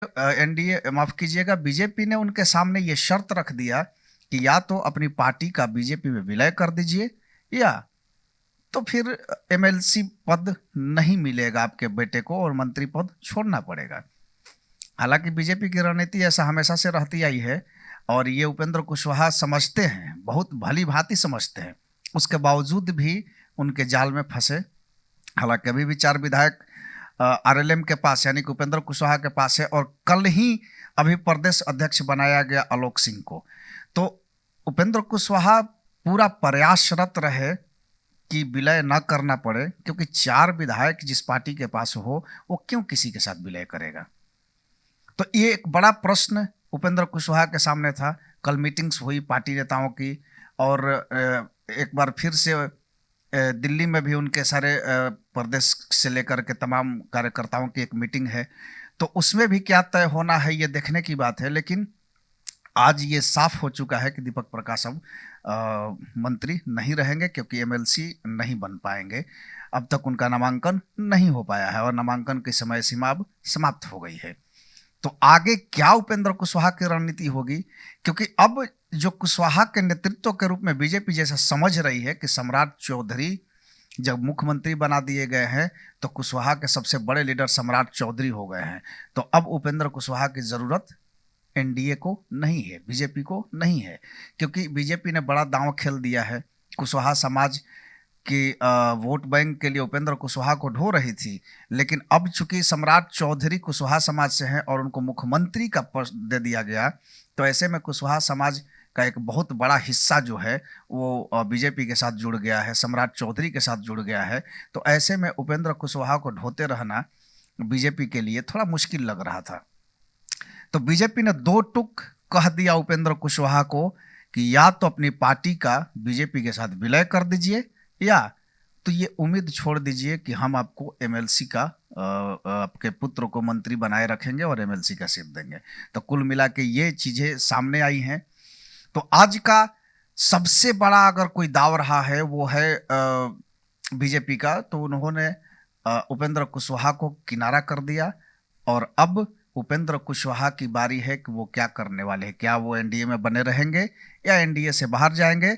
NDA माफ कीजिएगा, BJP ने उनके सामने ये शर्त रख दिया कि या तो अपनी पार्टी का बीजेपी में विलय कर दीजिए, या तो फिर एमएलसी पद नहीं मिलेगा आपके बेटे को और मंत्री पद छोड़ना पड़ेगा। हालांकि बीजेपी की रणनीति ऐसा हमेशा से रहती आई है और ये उपेंद्र कुशवाहा समझते हैं, बहुत भली भांति समझते हैं, उसके बावजूद भी उनके जाल में फंसे। हालांकि अभी भी 4 विधायक आरएलएम के पास यानी कि उपेंद्र कुशवाहा के पास है, और कल ही अभी प्रदेश अध्यक्ष बनाया गया आलोक सिंह को। तो उपेंद्र कुशवाहा पूरा प्रयासरत रहे कि विलय न करना पड़े, क्योंकि 4 विधायक जिस पार्टी के पास हो वो क्यों किसी के साथ विलय करेगा। तो ये एक बड़ा प्रश्न उपेंद्र कुशवाहा के सामने था। कल मीटिंग्स हुई पार्टी नेताओं की, और एक बार फिर से दिल्ली में भी उनके सारे प्रदेश से लेकर के तमाम कार्यकर्ताओं की एक मीटिंग है। तो उसमें भी क्या तय होना है ये देखने की बात है, लेकिन आज ये साफ हो चुका है कि दीपक प्रकाश अब मंत्री नहीं रहेंगे, क्योंकि एमएलसी नहीं बन पाएंगे। अब तक उनका नामांकन नहीं हो पाया है और नामांकन की समय सीमा अब समाप्त हो गई है। तो आगे क्या उपेंद्र कुशवाहा की रणनीति होगी, क्योंकि अब जो कुशवाहा के नेतृत्व के रूप में बीजेपी जैसा समझ रही है कि सम्राट चौधरी जब मुख्यमंत्री बना दिए गए हैं तो कुशवाहा के सबसे बड़े लीडर सम्राट चौधरी हो गए हैं, तो अब उपेंद्र कुशवाहा की जरूरत एनडीए को नहीं है, बीजेपी को नहीं है, क्योंकि बीजेपी ने बड़ा दांव खेल दिया है। कुशवाहा समाज कि वोट बैंक के लिए उपेंद्र कुशवाहा को ढो रही थी, लेकिन अब चूंकि सम्राट चौधरी कुशवाहा समाज से हैं और उनको मुख्यमंत्री का पद दे दिया गया, तो ऐसे में कुशवाहा समाज का एक बहुत बड़ा हिस्सा जो है वो बीजेपी के साथ जुड़ गया है, सम्राट चौधरी के साथ जुड़ गया है। तो ऐसे में उपेंद्र कुशवाहा को ढोते रहना बीजेपी के लिए थोड़ा मुश्किल लग रहा था। तो बीजेपी ने 2 टूक कह दिया उपेंद्र कुशवाहा को कि या तो अपनी पार्टी का बीजेपी के साथ विलय कर दीजिए, या तो ये उम्मीद छोड़ दीजिए कि हम आपको एमएलसी का आपके पुत्र को मंत्री बनाए रखेंगे और एमएलसी का सीट देंगे। तो कुल मिला के ये चीजें सामने आई हैं। तो आज का सबसे बड़ा अगर कोई दाव रहा है वो है बीजेपी का, तो उन्होंने उपेंद्र कुशवाहा को किनारा कर दिया, और अब उपेंद्र कुशवाहा की बारी है कि वो क्या करने वाले हैं। क्या वो एनडीए में बने रहेंगे या एनडीए से बाहर जाएंगे।